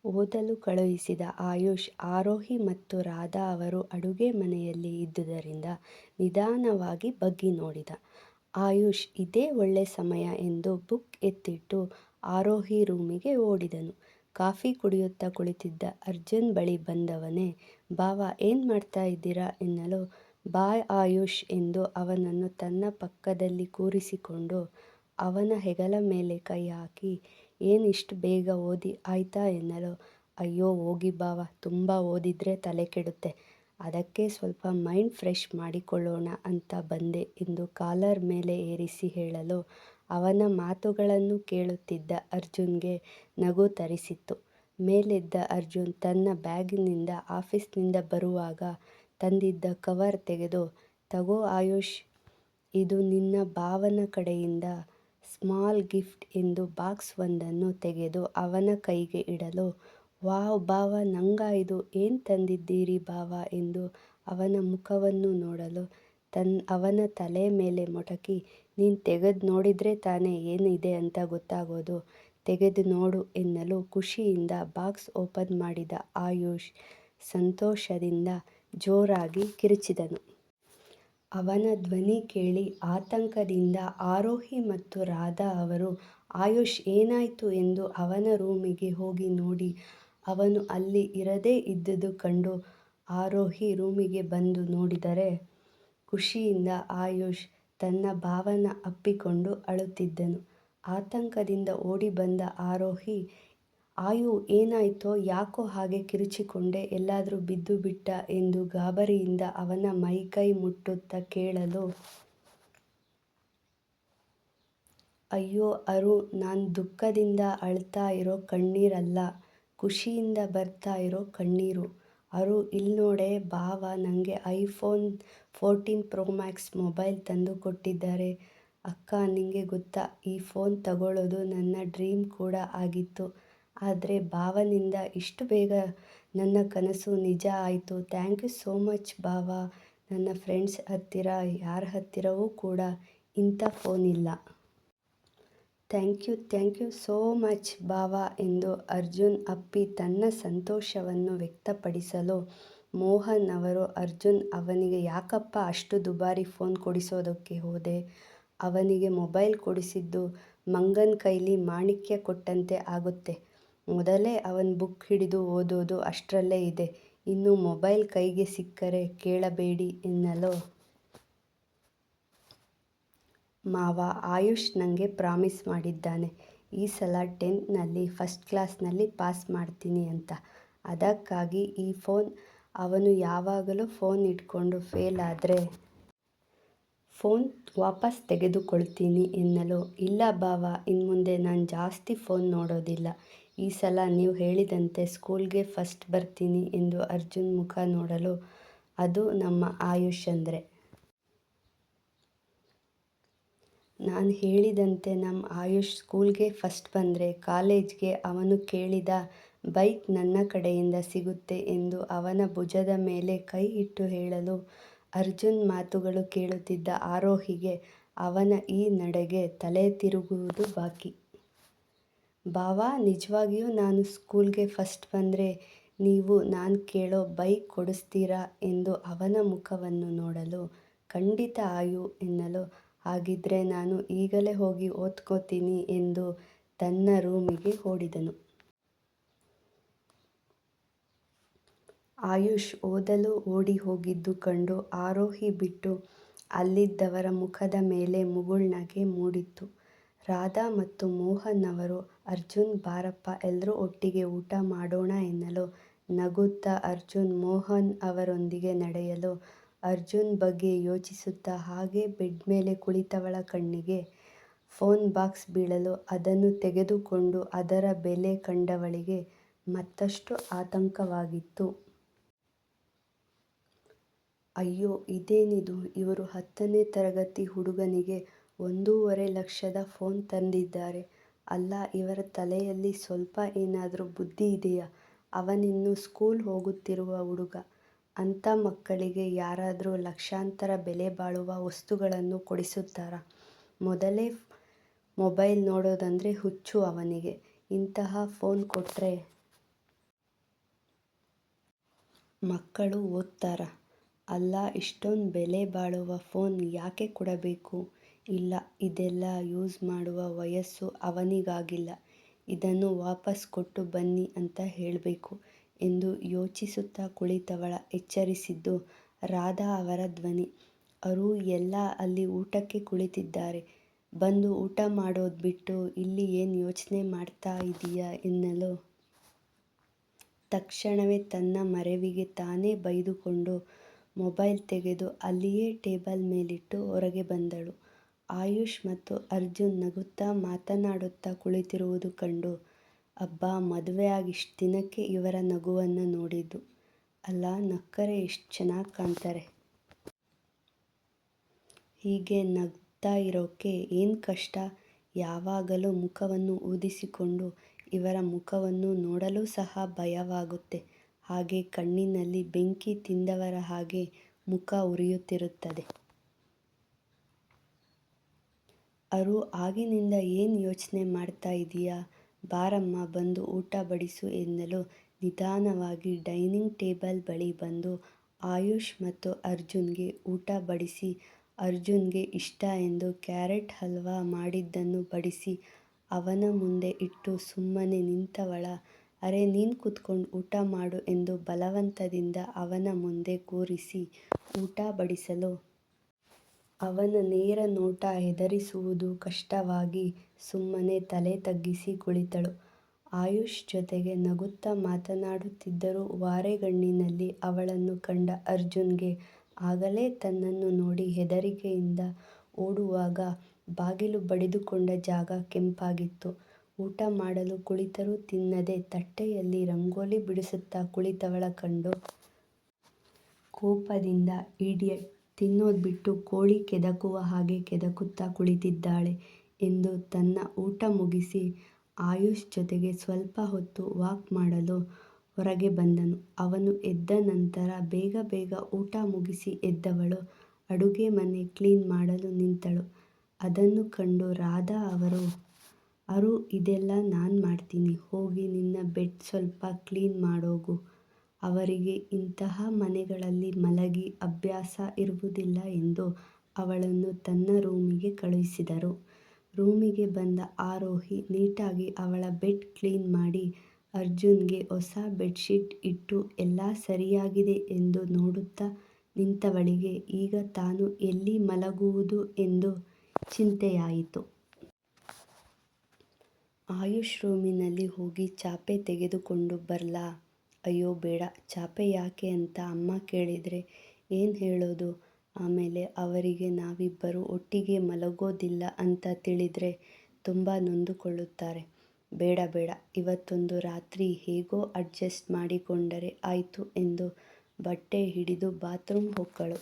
ಓದಲು ಕಳುಹಿಸಿದ ಆಯುಷ್, ಆರೋಹಿ ಮತ್ತು ರಾಧಾ ಅವರು ಅಡುಗೆ ಮನೆಯಲ್ಲಿ ಇದ್ದುದರಿಂದ ನಿಧಾನವಾಗಿ ಬಗ್ಗಿ ನೋಡಿದ. ಆಯುಷ್ ಇದೇ ಒಳ್ಳೆ ಸಮಯ ಎಂದು ಬುಕ್ ಎತ್ತಿಟ್ಟು ಆರೋಹಿ ರೂಮಿಗೆ ಓಡಿದನು. ಕಾಫಿ ಕುಡಿಯುತ್ತಾ ಕುಳಿತಿದ್ದ ಅರ್ಜುನ್ ಬಳಿ ಬಂದವನೇ, "ಬಾವ, ಏನ್ ಮಾಡ್ತಾ ಇದ್ದೀರಾ?" ಎನ್ನಲು, "ಬಾಯ್ ಆಯುಷ್" ಎಂದು ಅವನನ್ನು ತನ್ನ ಪಕ್ಕದಲ್ಲಿ ಕೂರಿಸಿಕೊಂಡು ಅವನ ಹೆಗಲ ಮೇಲೆ ಕೈ ಹಾಕಿ, "ಏನ್ ಇಷ್ಟು ಬೇಗ ಓದಿ ಆಯ್ತಾ?" ಎನ್ನಲು, "ಅಯ್ಯೋ ಹೋಗಿ ಬಾವ, ತುಂಬ ಓದಿದ್ರೆ ತಲೆ ಕೆಡುತ್ತೆ. ಅದಕ್ಕೆ ಸ್ವಲ್ಪ ಮೈಂಡ್ ಫ್ರೆಶ್ ಮಾಡಿಕೊಳ್ಳೋಣ ಅಂತ ಬಂದೆ" ಎಂದು ಕಾಲರ್ ಮೇಲೆ ಏರಿಸಿ ಹೇಳಲು, ಅವನ ಮಾತುಗಳನ್ನು ಕೇಳುತ್ತಿದ್ದ ಅರ್ಜುನ್ಗೆ ನಗು ತರಿಸಿತ್ತು. ಮೇಲೆದ್ದ ಅರ್ಜುನ್ ತನ್ನ ಬ್ಯಾಗಿನಿಂದ ಆಫೀಸ್ನಿಂದ ಬರುವಾಗ ತಂದಿದ್ದ ಕವರ್ ತೆಗೆದು, "ತಗೋ ಆಯುಷ್, ಇದು ನಿನ್ನ ಭಾವನ ಕಡೆಯಿಂದ ಸ್ಮಾಲ್ ಗಿಫ್ಟ್" ಎಂದು ಬಾಕ್ಸ್ ಒಂದನ್ನು ತೆಗೆದು ಅವನ ಕೈಗೆ ಇಡಲು, "ವಾವ್ ಬಾವ, ನಂಗಾ ಇದು? ಏನ್ ತಂದಿದ್ದೀರಿ ಬಾವ?" ಎಂದು ಅವನ ಮುಖವನ್ನು ನೋಡಲು ಅವನ ತಲೆ ಮೇಲೆ ಮೊಟಕಿ, "ನೀನ್ ತೆಗೆದು ನೋಡಿದ್ರೆ ತಾನೇ ಏನಿದೆ ಅಂತ ಗೊತ್ತಾಗೋದು, ತೆಗೆದು ನೋಡು" ಎನ್ನಲು ಖುಷಿಯಿಂದ ಬಾಕ್ಸ್ ಓಪನ್ ಮಾಡಿದ ಆಯುಷ್ ಸಂತೋಷದಿಂದ ಜೋರಾಗಿ ಕಿರುಚಿದನು. ಅವನ ಧ್ವನಿ ಕೇಳಿ ಆತಂಕದಿಂದ ಆರೋಹಿ ಮತ್ತು ರಾಧಾ ಅವರು ಆಯುಷ್ ಏನಾಯ್ತು ಎಂದು ಅವನ ರೂಮಿಗೆ ಹೋಗಿ ನೋಡಿ ಅವನು ಅಲ್ಲಿ ಇರದೇ ಇದ್ದುದು ಕಂಡು ಆರೋಹಿ ರೂಮಿಗೆ ಬಂದು ನೋಡಿದರೆ ಖುಷಿಯಿಂದ ಆಯುಷ್ ತನ್ನ ಭಾವನ ಅಪ್ಪಿಕೊಂಡು ಅಳುತ್ತಿದ್ದನು. ಆತಂಕದಿಂದ ಓಡಿ ಬಂದ ಆರೋಹಿ, "ಆಯು, ಏನಾಯ್ತೋ? ಯಾಕೋ ಹಾಗೆ ಕಿರುಚಿಕೊಂಡೆ? ಎಲ್ಲಾದ್ರೂ ಬಿದ್ದು ಬಿಟ್ಟ?" ಎಂದು ಗಾಬರಿಯಿಂದ ಅವನ ಮೈಕೈ ಮುಟ್ಟುತ್ತಾ ಕೇಳಲು, "ಅಯ್ಯೋ ಅರು, ನಾನ್ ದುಃಖದಿಂದ ಅಳ್ತಾ ಇರೋ ಕಣ್ಣೀರಲ್ಲ, ಖುಷಿಯಿಂದ ಬರ್ತಾ ಇರೋ ಕಣ್ಣೀರು. ಅರು, ಇಲ್ನೋಡೆ ಬಾವ, ನಂಗೆ ಐಫೋನ್ 14 ಪ್ರೋ ಮ್ಯಾಕ್ಸ್ ಮೊಬೈಲ್ ತಂದು ಕೊಟ್ಟಿದ್ದಾರೆ. ಅಕ್ಕ, ನಿಂಗೆ ಗೊತ್ತಾ, ಈ ಫೋನ್ ತಗೊಳ್ಳೋದು ನನ್ನ ಡ್ರೀಮ್ ಕೂಡ ಆಗಿತ್ತು. ಆದ್ರೆ ಬಾವನಿಂದ ಇಷ್ಟು ಬೇಗ ನನ್ನ ಕನಸು ನಿಜ ಆಯ್ತು. ಥ್ಯಾಂಕ್ ಯು ಸೋ ಮಚ್ ಬಾವ. ನನ್ನ ಫ್ರೆಂಡ್ಸ್ ಹತ್ತಿರ ಯಾರ ಹತ್ತಿರವೂ ಕೂಡ ಇಂಥ ಫೋನ್ ಇಲ್ಲ. ಥ್ಯಾಂಕ್ ಯು ಸೋ ಮಚ್ ಬಾವ" ಎಂದು ಅರ್ಜುನ್ ಅಪ್ಪಿ ತನ್ನ ಸಂತೋಷವನ್ನು ವ್ಯಕ್ತಪಡಿಸಲು, ಮೋಹನ್ ಅವರು, "ಅರ್ಜುನ್, ಅವನಿಗೆ ಯಾಕಪ್ಪ ಅಷ್ಟು ದುಬಾರಿ ಫೋನ್ ಕೊಡಿಸೋದಕ್ಕೆ ಹೋದೆ? ಅವನಿಗೆ ಮೊಬೈಲ್ ಕೊಡಿಸಿದ್ದು ಮಂಗನ ಕೈಲಿ ಮಾಣಿಕ್ಯ ಕೊಟ್ಟಂತೆ ಆಗುತ್ತೆ. ಮೊದಲೇ ಅವನ್ ಬುಕ್ ಹಿಡಿದು ಓದೋದು ಅಷ್ಟ್ರಲ್ಲೇ ಇದೆ. ಇನ್ನು ಮೊಬೈಲ್ ಕೈಗೆ ಸಿಕ್ಕರೆ ಕೇಳಬೇಡಿ" ಎನ್ನಲು, "ಮಾವ, ಆಯುಷ್ ನಂಗೆ ಪ್ರಾಮಿಸ್ ಮಾಡಿದ್ದಾನೆ, ಈ ಸಲ 10th ಫಸ್ಟ್ ಕ್ಲಾಸ್ನಲ್ಲಿ ಪಾಸ್ ಮಾಡ್ತೀನಿ ಅಂತ. ಅದಕ್ಕಾಗಿ ಈ ಫೋನ್ ಅವನು ಯಾವಾಗಲೂ ಫೋನ್ ಇಟ್ಕೊಂಡು ಫೇಲ್ ಆದ್ರೆ ಫೋನ್ ವಾಪಸ್ ತೆಗೆದುಕೊಳ್ತೀನಿ" ಎನ್ನಲು, "ಇಲ್ಲ ಬಾವ, ಇನ್ಮುಂದೆ ನಾನು ಜಾಸ್ತಿ ಫೋನ್ ನೋಡೋದಿಲ್ಲ. ಈ ಸಲ ನೀವು ಹೇಳಿದಂತೆ ಸ್ಕೂಲ್ಗೆ ಫಸ್ಟ್ ಬರ್ತೀನಿ" ಎಂದು ಅರ್ಜುನ್ ಮುಖ ನೋಡಲು, "ಅದು ನಮ್ಮ ಆಯುಷ್ ಅಂದ್ರೆ. ನಾನು ಹೇಳಿದಂತೆ ನಮ್ಮ ಆಯುಷ್ ಸ್ಕೂಲ್ಗೆ ಫಸ್ಟ್ ಬಂದ್ರೆ ಕಾಲೇಜ್ಗೆ ಅವನು ಕೇಳಿದ ಬೈಕ್ ನನ್ನ ಕಡೆಯಿಂದ ಸಿಗುತ್ತೆ" ಎಂದು ಅವನ ಭುಜದ ಮೇಲೆ ಕೈ ಇಟ್ಟು ಹೇಳಲು, ಅರ್ಜುನ್ ಮಾತುಗಳು ಕೇಳುತ್ತಿದ್ದ ಆರೋಹಿಗೆ ಅವನ ಈ ನಡೆಗೆ ತಲೆ ತಿರುಗುವುದು ಬಾಕಿ. "ಬಾವ, ನಿಜವಾಗಿಯೂ ನಾನು ಸ್ಕೂಲ್ಗೆ ಫಸ್ಟ್ ಬಂದ್ರೆ ನೀವು ನಾನು ಕೇಳೋ ಬೈಕ್ ಕೊಡಿಸ್ತೀರಾ?" ಎಂದು ಅವನ ಮುಖವನ್ನು ನೋಡಲು, "ಖಂಡಿತ ಆಯು" ಎನ್ನಲು, "ಹಾಗಿದ್ರೆ ನಾನು ಈಗಲೇ ಹೋಗಿ ಓದ್ಕೋತೀನಿ" ಎಂದು ತನ್ನ ರೂಮಿಗೆ ಓಡಿದನು. ಆಯುಷ್ ಓದಲು ಓಡಿ ಹೋಗಿದ್ದು ಕಂಡು ಆರೋಹಿ ಬಿಟ್ಟು ಅಲ್ಲಿದ್ದವರ ಮುಖದ ಮೇಲೆ ಮುಗುಳ್ನಗೆ ಮೂಡಿತ್ತು. ರಾಧಾ ಮತ್ತು ಮೋಹನ್ ಅವರು, "ಅರ್ಜುನ್ ಬಾರಪ್ಪ, ಎಲ್ರೂ ಒಟ್ಟಿಗೆ ಊಟ ಮಾಡೋಣ" ಎನ್ನಲು, ನಗುತ್ತಾ ಅರ್ಜುನ್ ಮೋಹನ್ ಅವರೊಂದಿಗೆ ನಡೆಯಲು, ಅರ್ಜುನ್ ಬಗ್ಗೆ ಯೋಚಿಸುತ್ತಾ ಹಾಗೇ ಬೆಡ್ ಮೇಲೆ ಕುಳಿತವಳ ಕಣ್ಣಿಗೆ ಫೋನ್ ಬಾಕ್ಸ್ ಬೀಳಲು ಅದನ್ನು ತೆಗೆದುಕೊಂಡು ಅದರ ಬೆಲೆ ಕಂಡವಳಿಗೆ ಮತ್ತಷ್ಟು ಆತಂಕವಾಗಿತ್ತು. ಅಯ್ಯೋ, ಇದೇನಿದು? ಇವರು 10ನೇ ತರಗತಿ ಹುಡುಗನಿಗೆ 1.5 ಲಕ್ಷದ ಫೋನ್ ತಂದಿದ್ದಾರೆ. ಅಲ್ಲ, ಇವರ ತಲೆಯಲ್ಲಿ ಸ್ವಲ್ಪ ಏನಾದ್ರೂ ಬುದ್ಧಿ ಇದೆಯಾ? ಅವನಿನ್ನೂ ಸ್ಕೂಲ್ ಹೋಗುತ್ತಿರುವ ಹುಡುಗ. ಅಂಥ ಮಕ್ಕಳಿಗೆ ಯಾರಾದ್ರೂ ಲಕ್ಷಾಂತರ ಬೆಲೆ ಬಾಳುವ ವಸ್ತುಗಳನ್ನು ಕೊಡಿಸುತ್ತಾರಾ? ಮೊದಲೇ ಮೊಬೈಲ್ ನೋಡೋದಂದ್ರೆ ಹುಚ್ಚು ಅವನಿಗೆ. ಇಂತಹ ಫೋನ್ ಕೊಟ್ರೆ ಮಕ್ಕಳು ಓದ್ತಾರ? ಅಲ್ಲ, ಇಷ್ಟೊಂದು ಬೆಲೆ ಬಾಳುವ ಫೋನ್ ಯಾಕೆ ಕೊಡಬೇಕು? ಇಲ್ಲ, ಇದೆಲ್ಲ ಯೂಸ್ ಮಾಡುವ ವಯಸ್ಸು ಅವನಿಗಾಗಿಲ್ಲ. ಇದನ್ನು ವಾಪಸ್ ಕೊಟ್ಟು ಬನ್ನಿ ಅಂತ ಹೇಳ್ಬೇಕು ಎಂದು ಯೋಚಿಸುತ್ತಾ ಕುಳಿತವಳ ಎಚ್ಚರಿಸಿದ್ದು ರಾಧಾ ಅವರ ಧ್ವನಿ. ಅರೂ ಎಲ್ಲ ಅಲ್ಲಿ ಊಟಕ್ಕೆ ಕುಳಿತಿದ್ದಾರೆ. ಬಂದು ಊಟ ಮಾಡೋದ್ ಬಿಟ್ಟು ಇಲ್ಲಿ ಏನು ಯೋಚನೆ ಮಾಡ್ತಾ ಇದೀಯಾ ಎನ್ನಲು ತಕ್ಷಣವೇ ತನ್ನ ಮರೆವಿಗೆ ತಾನೇ ಬೈದುಕೊಂಡು ಮೊಬೈಲ್ ತೆಗೆದು ಅಲ್ಲಿಯೇ ಟೇಬಲ್ ಮೇಲಿಟ್ಟು ಹೊರಗೆ ಬಂದಳು. ಆಯುಷ್ ಮತ್ತು ಅರ್ಜುನ್ ನಗುತ್ತಾ ಮಾತನಾಡುತ್ತಾ ಕುಳಿತಿರುವುದು ಕಂಡು, ಅಬ್ಬಾ, ಮದುವೆ ಆಗಿ ಇಷ್ಟು ದಿನಕ್ಕೆ ಇವರ ನಗುವನ್ನು ನೋಡಿದ್ದು. ಅಲ್ಲ, ನಕ್ಕರೆ ಎಷ್ಟು ಚೆನ್ನಾಗಿ ಕಾಣ್ತಾರೆ. ಹೀಗೆ ನಗ್ತಾ ಇರೋಕ್ಕೆ ಏನು ಕಷ್ಟ? ಯಾವಾಗಲೂ ಮುಖವನ್ನು ಊದಿಸಿಕೊಂಡು ಇವರ ಮುಖವನ್ನು ನೋಡಲು ಸಹ ಭಯವಾಗುತ್ತೆ. ಹಾಗೆ ಕಣ್ಣಿನಲ್ಲಿ ಬೆಂಕಿ ತಿಂದವರ ಹಾಗೆ ಮುಖ ಉರಿಯುತ್ತಿರುತ್ತದೆ. ಅರು, ಆಗಿನಿಂದ ಏನು ಯೋಚನೆ ಮಾಡ್ತಾ ಇದೀಯಾ? ಬಾರಮ್ಮ, ಬಂದು ಊಟ ಬಡಿಸು ಎನ್ನಲು ನಿಧಾನವಾಗಿ ಡೈನಿಂಗ್ ಟೇಬಲ್ ಬಳಿ ಬಂದು ಆಯುಷ್ ಮತ್ತು ಅರ್ಜುನ್ಗೆ ಊಟ ಬಡಿಸಿ, ಅರ್ಜುನ್ಗೆ ಇಷ್ಟ ಎಂದು ಕ್ಯಾರೆಟ್ ಹಲ್ವಾ ಮಾಡಿದ್ದನ್ನು ಬಡಿಸಿ ಅವನ ಮುಂದೆ ಇಟ್ಟು ಸುಮ್ಮನೆ ನಿಂತವಳ, ಅರೆ ನೀನು ಕೂತ್ಕೊಂಡು ಊಟ ಮಾಡು ಎಂದು ಬಲವಂತದಿಂದ ಅವನ ಮುಂದೆ ಕೂರಿಸಿ ಊಟ ಬಡಿಸಲು ಅವನ ನೇರ ನೋಟ ಹೆದರಿಸುವುದು ಕಷ್ಟವಾಗಿ ಸುಮ್ಮನೆ ತಲೆ ತಗ್ಗಿಸಿ ಕುಳಿತಳು. ಆಯುಷ್ ಜೊತೆಗೆ ನಗುತ್ತಾ ಮಾತನಾಡುತ್ತಿದ್ದರೂ ವಾರೆಗಣ್ಣಿನಲ್ಲಿ ಅವಳನ್ನು ಕಂಡ ಅರ್ಜುನ್ಗೆ ಆಗಲೇ ತನ್ನನ್ನು ನೋಡಿ ಹೆದರಿಕೆಯಿಂದ ಓಡುವಾಗ ಬಾಗಿಲು ಬಡಿದುಕೊಂಡ ಜಾಗ ಕೆಂಪಾಗಿತ್ತು. ಊಟ ಮಾಡಲು ಕುಳಿತರೂ ತಿನ್ನದೆ ತಟ್ಟೆಯಲ್ಲಿ ರಂಗೋಲಿ ಬಿಡಿಸುತ್ತಾ ಕುಳಿತವಳ ಕಂಡು ಕೋಪದಿಂದ, ಈಡಿಯಟ್, ತಿನ್ನೋದ್ ಬಿಟ್ಟು ಕೋಳಿ ಕೆದಕುವ ಹಾಗೆ ಕೆದಕುತ್ತಾ ಕುಳಿತಿದ್ದಾಳೆ ಎಂದು ತನ್ನ ಊಟ ಮುಗಿಸಿ ಆಯುಷ್ ಜೊತೆಗೆ ಸ್ವಲ್ಪ ಹೊತ್ತು ವಾಕ್ ಮಾಡಲು ಹೊರಗೆ ಬಂದನು. ಅವನು ಎದ್ದ ನಂತರ ಬೇಗ ಬೇಗ ಊಟ ಮುಗಿಸಿ ಎದ್ದವಳು ಅಡುಗೆ ಮನೆ ಕ್ಲೀನ್ ಮಾಡಲು ನಿಂತಳು. ಅದನ್ನು ಕಂಡು ರಾಧಾ ಅವರು, ಅರು, ಇದೆಲ್ಲ ನಾನ್ ಮಾಡ್ತೀನಿ, ಹೋಗಿ ನಿನ್ನ ಬೆಡ್ ಸ್ವಲ್ಪ ಕ್ಲೀನ್ ಮಾಡೋಗು. ಅವರಿಗೆ ಇಂತಹ ಮನೆಗಳಲ್ಲಿ ಮಲಗಿ ಅಭ್ಯಾಸ ಇರುವುದಿಲ್ಲ ಎಂದು ಅವಳನ್ನು ತನ್ನ ರೂಮಿಗೆ ಕಳುಹಿಸಿದರು. ರೂಮಿಗೆ ಬಂದ ಆರೋಹಿ ನೀಟಾಗಿ ಅವಳ ಬೆಡ್ ಕ್ಲೀನ್ ಮಾಡಿ ಅರ್ಜುನ್ಗೆ ಹೊಸ ಬೆಡ್ಶೀಟ್ ಇಟ್ಟು ಎಲ್ಲ ಸರಿಯಾಗಿದೆ ಎಂದು ನೋಡುತ್ತಾ ನಿಂತವಳಿಗೆ ಈಗ ತಾನು ಎಲ್ಲಿ ಮಲಗುವುದು ಎಂದು ಚಿಂತೆಯಾಯಿತು. ಆಯುಷ್ ರೂಮಿನಲ್ಲಿ ಹೋಗಿ ಚಾಪೆ ತೆಗೆದುಕೊಂಡು ಬರ್ಲಾ? ಅಯ್ಯೋ ಬೇಡ, ಚಾಪೆ ಯಾಕೆ ಅಂತ ಅಮ್ಮ ಕೇಳಿದ್ರೆ ಏನು ಹೇಳೋದು? ಆಮೇಲೆ ಅವರಿಗೆ ನಾವಿಬ್ಬರು ಒಟ್ಟಿಗೆ ಮಲಗೋದಿಲ್ಲ ಅಂತ ತಿಳಿದ್ರೆ ತುಂಬ ನೊಂದುಕೊಳ್ಳುತ್ತಾರೆ. ಬೇಡ ಬೇಡ, ಇವತ್ತೊಂದು ರಾತ್ರಿ ಹೇಗೋ ಅಡ್ಜಸ್ಟ್ ಮಾಡಿಕೊಂಡರೆ ಆಯ್ತು ಎಂದು ಬಟ್ಟೆ ಹಿಡಿದು ಬಾತ್ರೂಮ್ ಹೊಕ್ಕಳು.